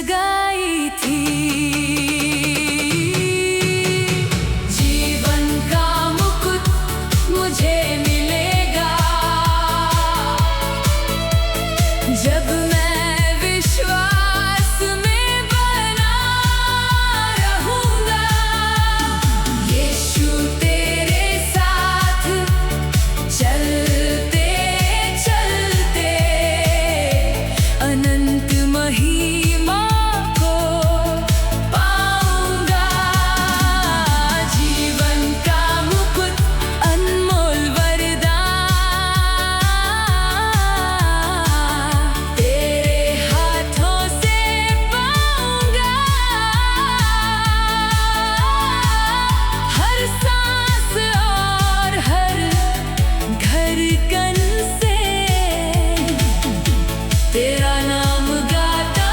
लगाई थी। जीवन का मुकुट मुझे मिलेगा जब मैं विश्वास में बना रहूंगा। यीशु तेरे साथ चलते चलते अनंत महिमा को पाऊंगा। जीवन का मुकुट अनमोल वरदान तेरे हाथों से पाऊंगा। हर सांस और हर धड़कन से तेरा नाम गाता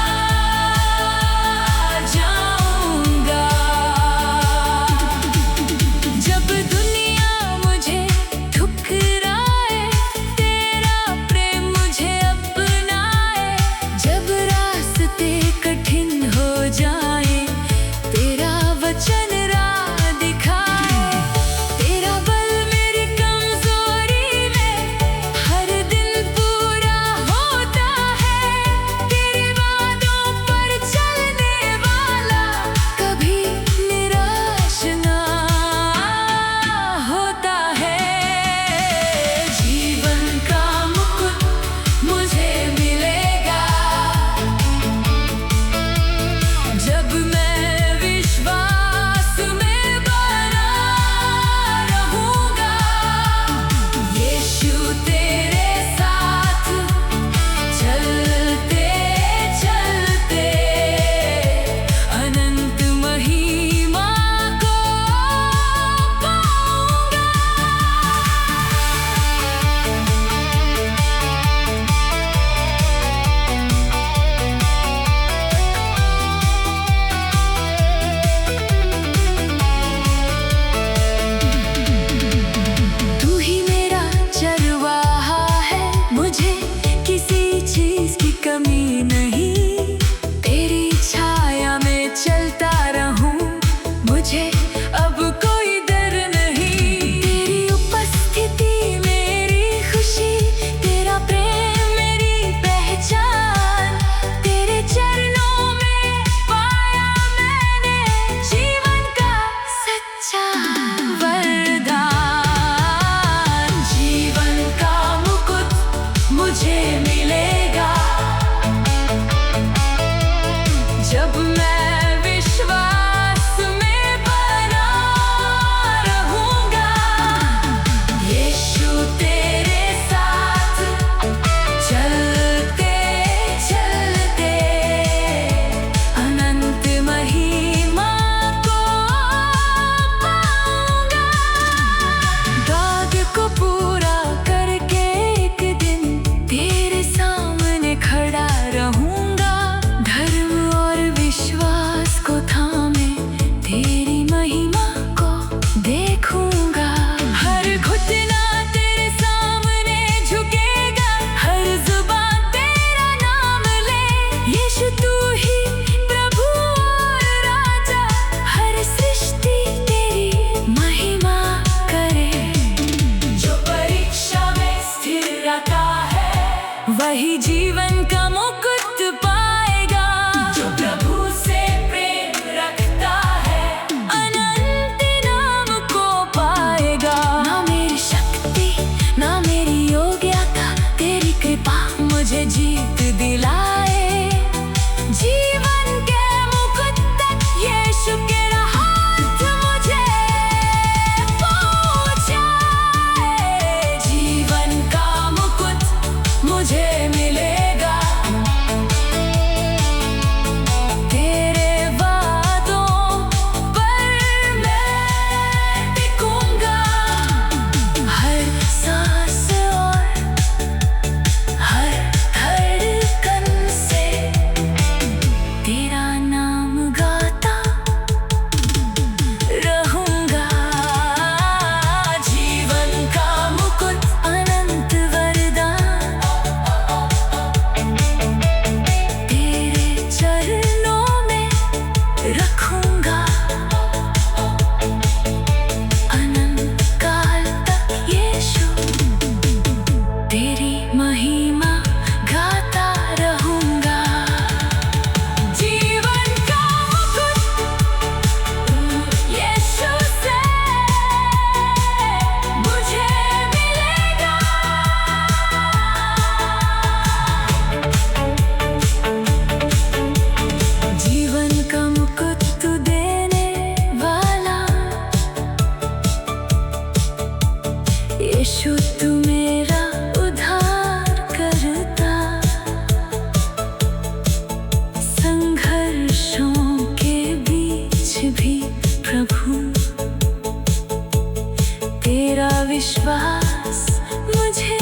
विश्वास मुझे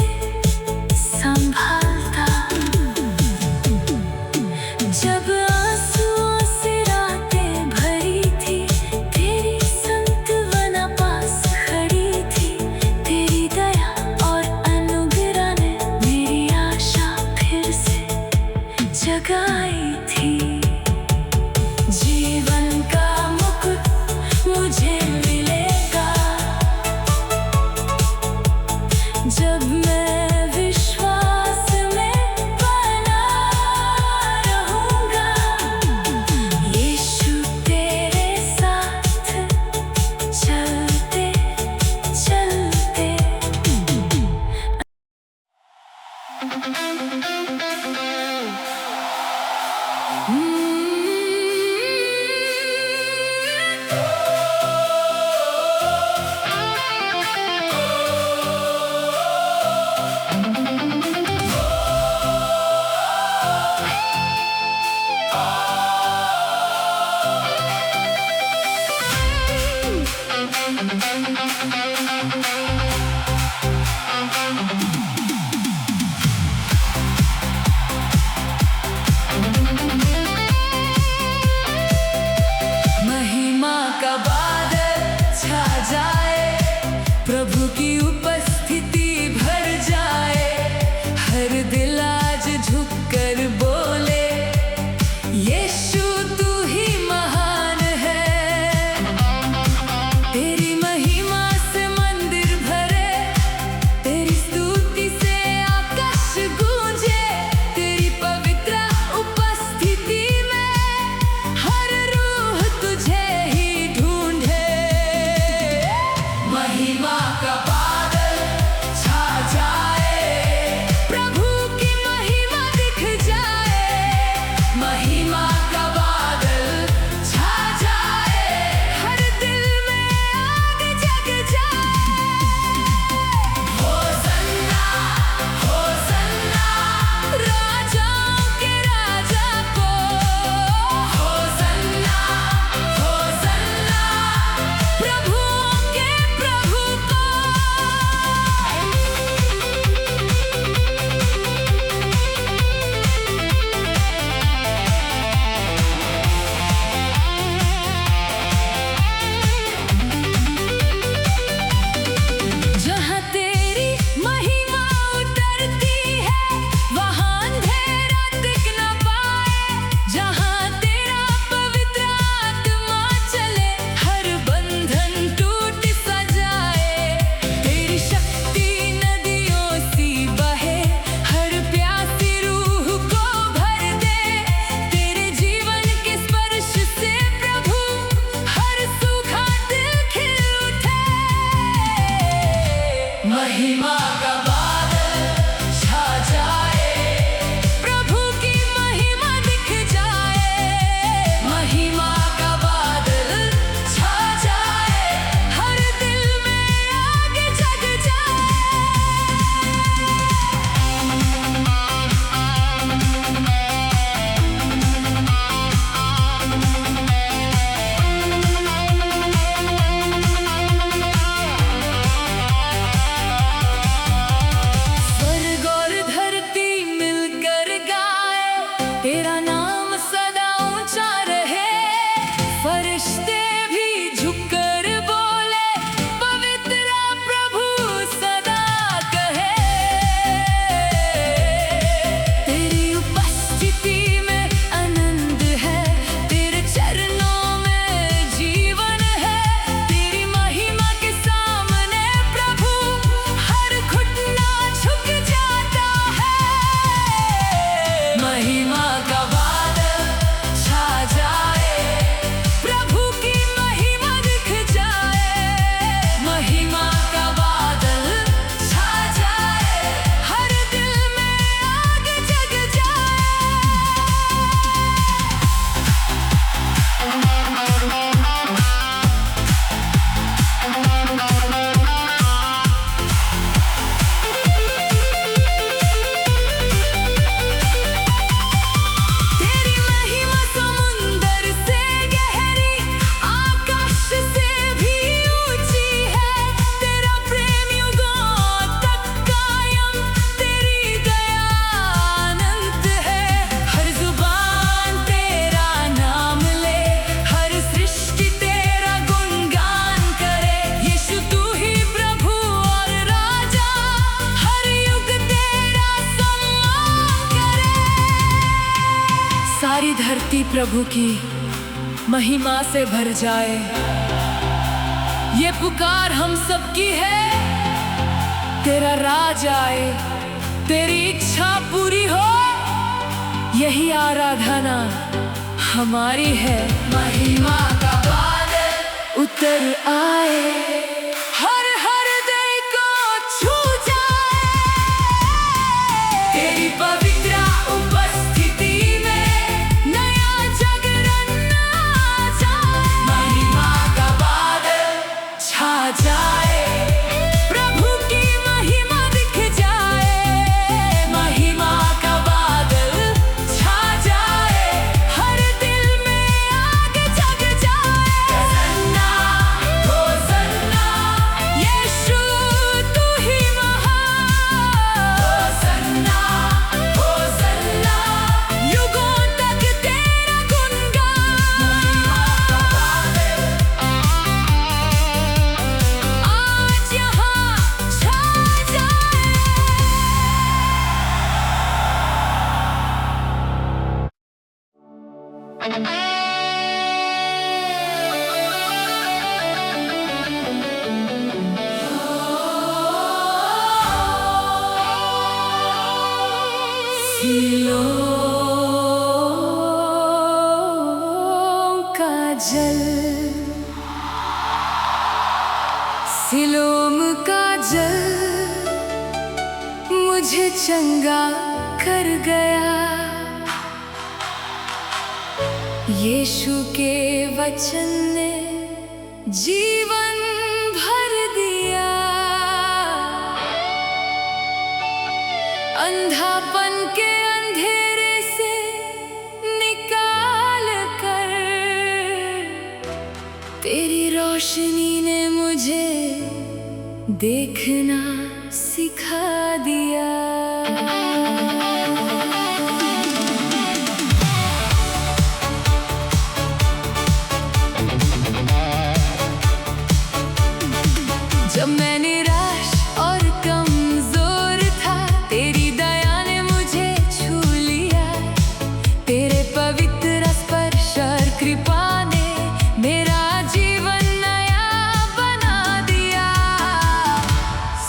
संभालता। जब आंसुओं से रातें भरी थी, तेरी सांत्वना पास खड़ी थी। तेरी दया और अनुग्रह ने मेरी आशा फिर से जगाई थी। जीवन का मुकुट मुझे मिलेगा जब मैं विश्वास में बना रहूंगा। यीशु तेरे साथ चलते चलते। सारी धरती प्रभु की महिमा से भर जाए। ये पुकार हम सबकी है, तेरा राज आए, तेरी इच्छा पूरी हो, यही आराधना हमारी है। महिमा का बादल उतर आए, हर हृदय को छू जाए, तेरी पवित्र उपस्थिति में नया जागरण आ जाए। महिमा का बादल छा जाए, प्रभु की महिमा दिख जाए। महिमा का बादल छा जाए, हर दिल में आग जग जाए। होसन्ना, होसन्ना, यीशु तू ही महान। होसन्ना, होसन्ना, युगों तक तेरा गुणगान। महिमा का बादल आज यहाँ छा जाए। सिलोम का जल, सिलोम का जल मुझे चंगा कर गया। यीशु के वचन ने जीवन भर दिया। अंधापन के अंधेरे से निकाल कर तेरी रोशनी ने मुझे देखना सिखा दिया। जब मैं निराश और कमजोर था, तेरी दया ने मुझे छू लिया। तेरे पवित्र स्पर्श और कृपा ने मेरा जीवन नया बना दिया।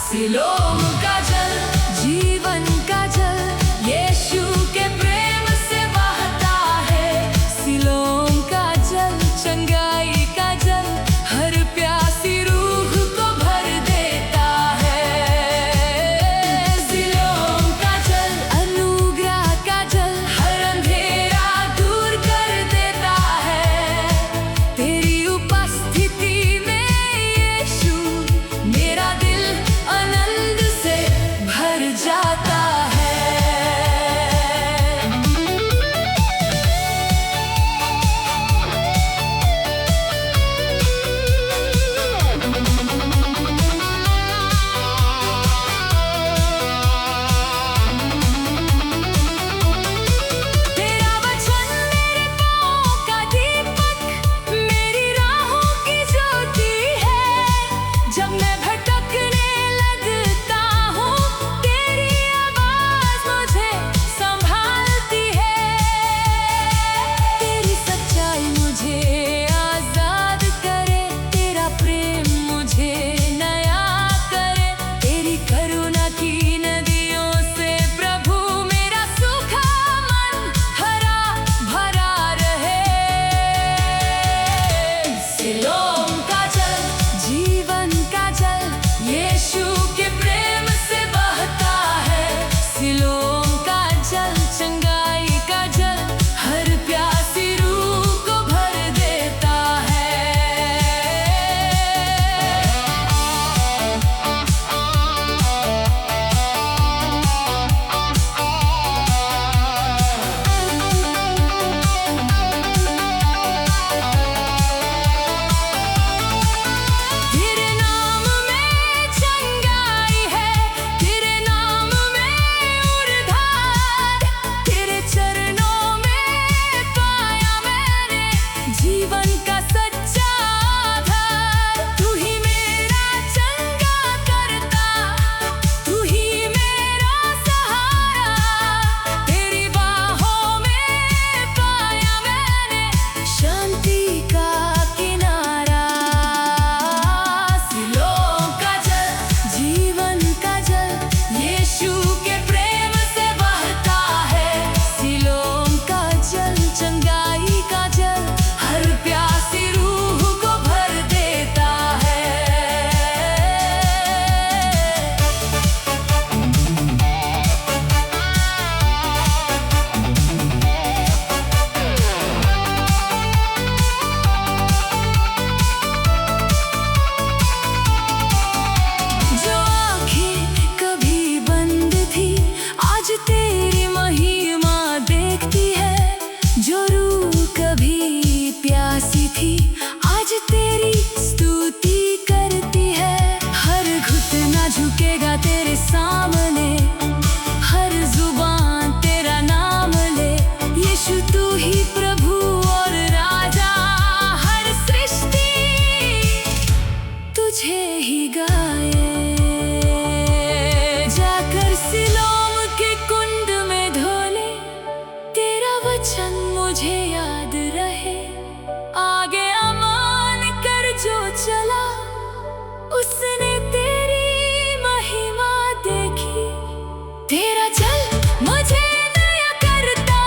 सिलोम का जल जीवन मुझे याद रहे। आगे अमान कर जो चला, उसने तेरी महिमा देखी। तेरा जल मुझे नया करता,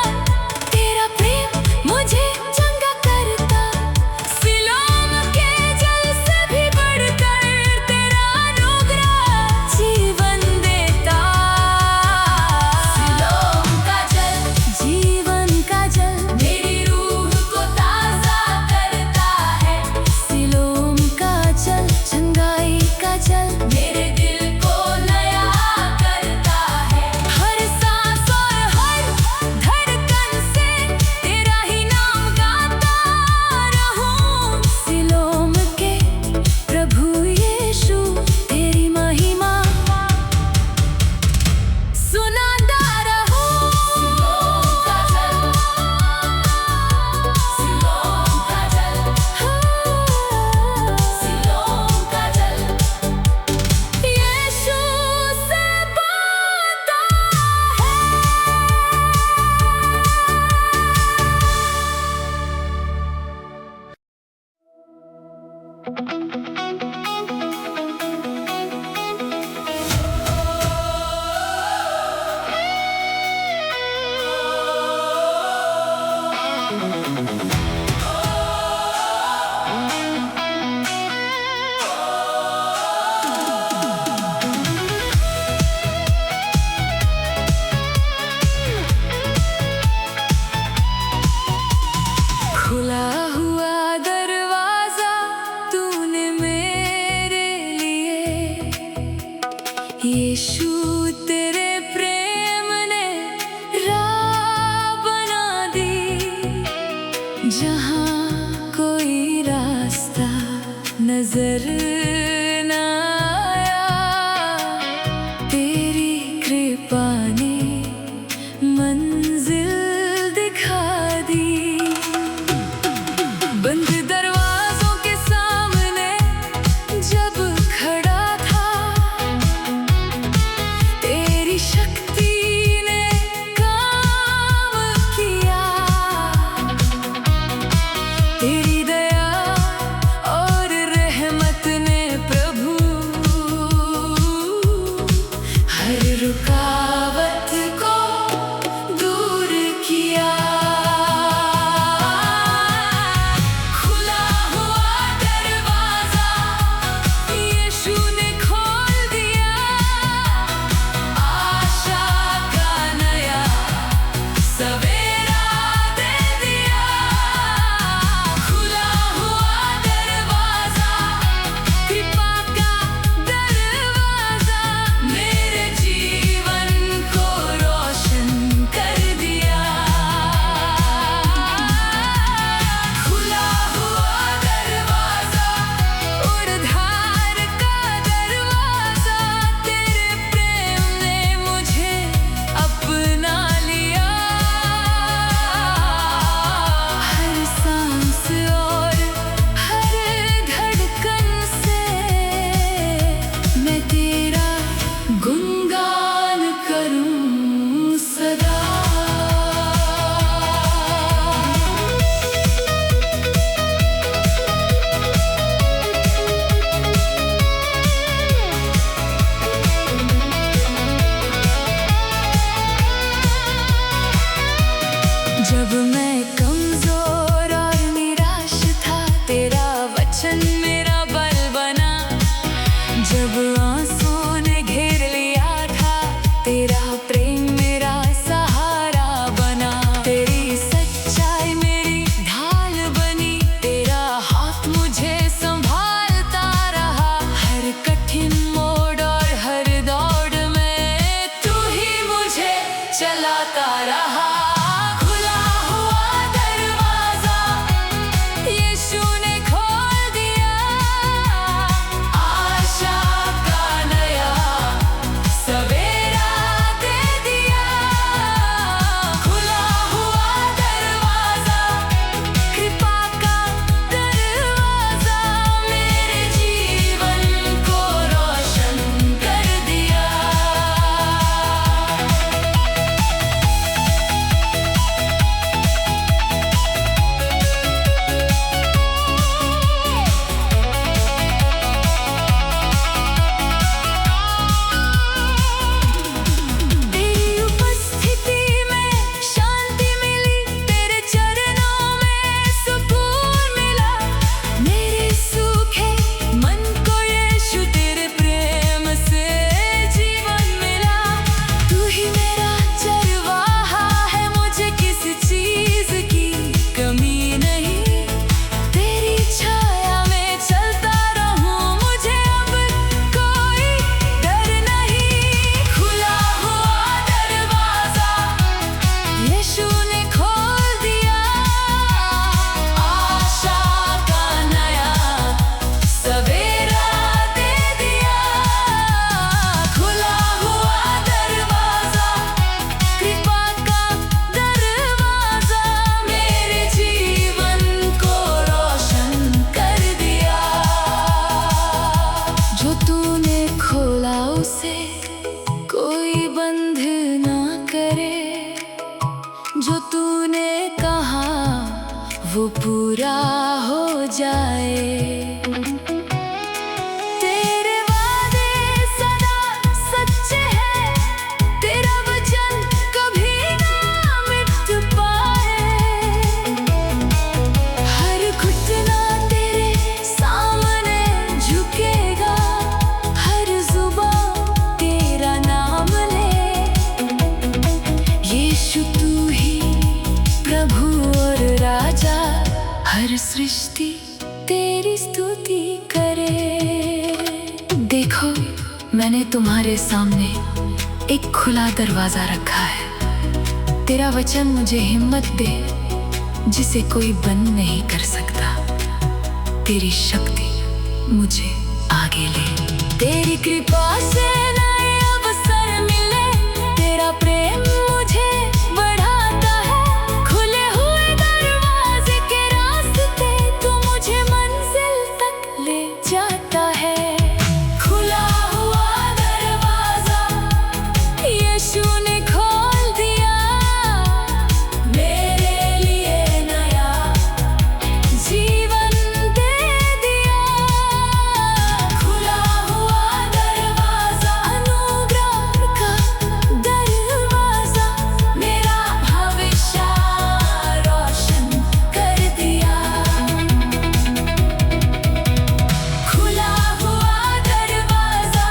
तेरा प्रेम मुझे चंगा करता। सिलोम के जल से भी बढ़कर तेरा अनुग्रह जीवन देता। सिलोम का जल जीवन का जल मेरी रूह को ताजा करता है। सिलोम का जल चंगाई का जल मेरे दिल को नया करता है। हर सांस और हर धड़कन से तेरा ही नाम गाता रहूं। सिलोम के प्रभु यीशु तेरी महिमा सुनाता रहूं। सिलोम का जल, सिलोम का जल यीशु से पाता है। खुला हुआ दरवाजा तूने मेरे लिए, यीशु तेरे प्रेम ने राह बना दी। जहाँ कोई रास्ता नजर न आया, तेरी कृपा ने मंजिल दिखा दी। बंद दरवाजों के सामने जब खड़ा था, तेरी शक्ति ने काम किया। तेरी दया और रहमत ने वो पूरा हो जाए। तेरे वादे सदा सच्चे हैं, तेरा वचन कभी ना मिट पाए। हर घुटना तेरे सामने झुकेगा, हर जुबान तेरा नाम ले। यीशु तू ही प्रभु और राजा, हर सृष्टि तेरी स्तुति करे। देखो, मैंने तुम्हारे सामने एक खुला दरवाजा रखा है। तेरा वचन मुझे हिम्मत दे, जिसे कोई बंद नहीं कर सकता। तेरी शक्ति मुझे आगे ले। तेरी कृपा से नए अवसर मिले, तेरा प्रेम मुझे बढ़ाता है। खुले हुए दरवाजे के रास्ते तू मुझे मंजिल तक ले जाता है। खुला हुआ दरवाजा यीशु ने खोल दिया, मेरे लिए नया जीवन दे दिया। खुला हुआ दरवाजा, अनुग्रह का दरवाजा, मेरा भविष्य रोशन कर दिया। खुला हुआ दरवाजा,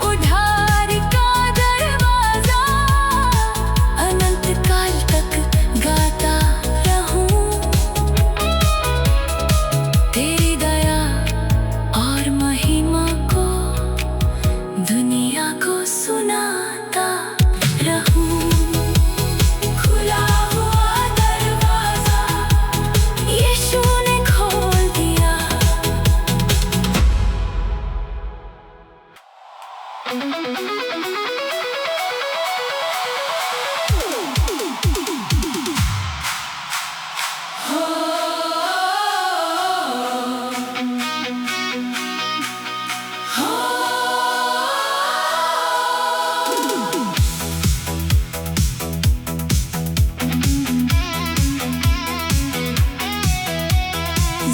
उद्धार का दरवाजा, अनंत काल तक गाता रहूं। तेरी दया और महिमा को दुनिया को सुनाता रहूं। खुला हुआ दरवाजा यीशु ने खोल दिया।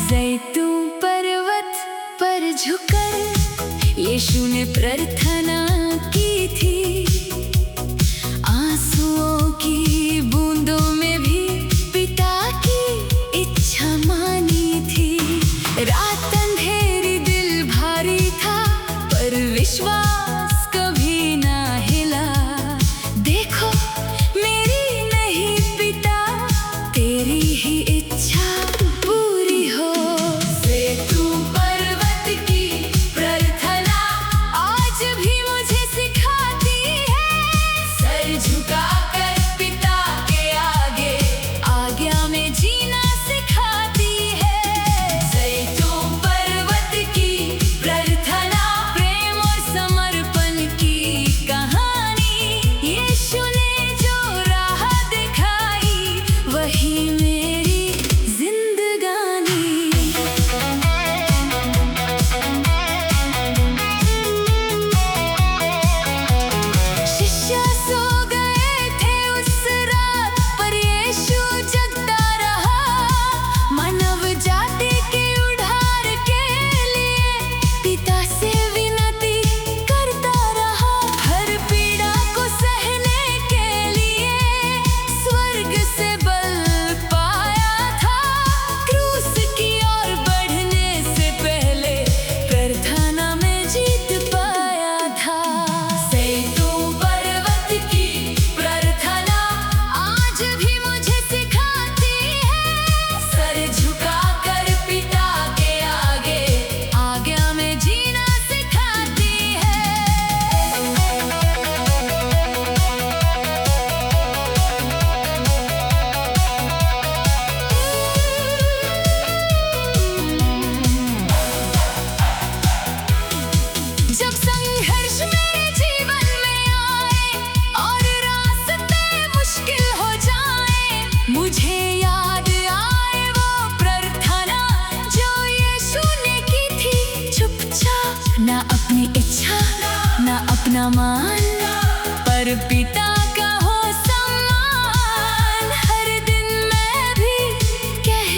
जैतून पर्वत पर झुककर यीशु ने प्रार्थना की थी। आंसुओं की बूंदों में भी पिता की इच्छा मानी थी। रात अंधेरी, दिल भारी था, पर विश्वास कभी ना हिला। देखो, मेरी नहीं पिता, तेरी ही इच्छा पूरी हो। जैतून पर्वत की प्रार्थना आज भी मुझे सिखाती है। सर झुकाकर पिता के आगे आज्ञा में जीना सिखाती है। जैतून पर्वत की प्रार्थना प्रेम और समर्पण की कहानी। यीशु ने जो राह दिखाई, वही मेरी जिंदगानी। शिष्य सो गए थे उस रात, पर यीशु जगता रहा। मानव जाति के उद्धार के लिए पिता से विनती करता रहा। हर पीड़ा को सहने के लिए स्वर्ग से बल पाया था। क्रूस की ओर बढ़ने से पहले प्रार्थना में जीत पाया था। जैतून पर्वत की प्रार्थना आज भी मुझे सिखाती है। सर झुकाकर पिता के आगे आज्ञा में जीना सिखाती है। जब संघर्ष मेरे जीवन में आए और रास्ते मुश्किल हो जाए, मुझे याद आए वो प्रार्थना जो यीशु ने की थी चुपचाप। ना अपनी इच्छा, ना अपना मान, पर पिता का हो सम्मान। हर दिन मैं भी कह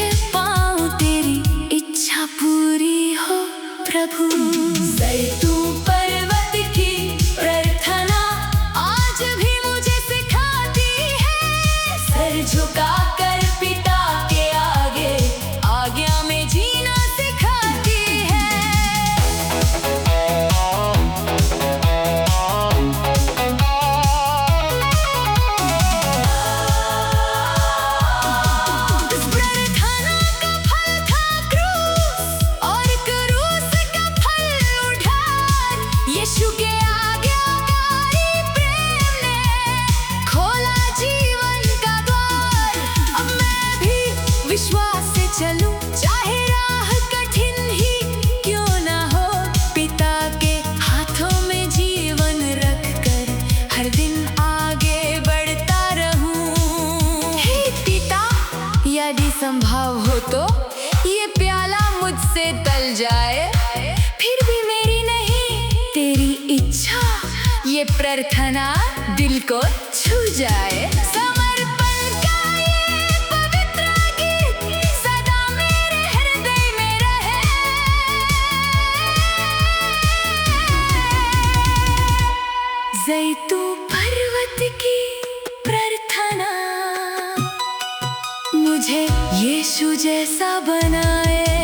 विश्वास से चलूं, चाहे राह कठिन ही क्यों ना हो। पिता के हाथों में जीवन रखकर हर दिन आगे बढ़ता रहूं। हे पिता, यदि संभव हो तो ये प्याला मुझसे टल जाए, फिर भी मेरी नहीं तेरी इच्छा, ये प्रार्थना दिल को छू जाए। समर्पण का ये पवित्र गीत सदा मेरे हृदय में रहे। ज़ैतून पर्वत की प्रार्थना मुझे यीशु जैसा बनाए।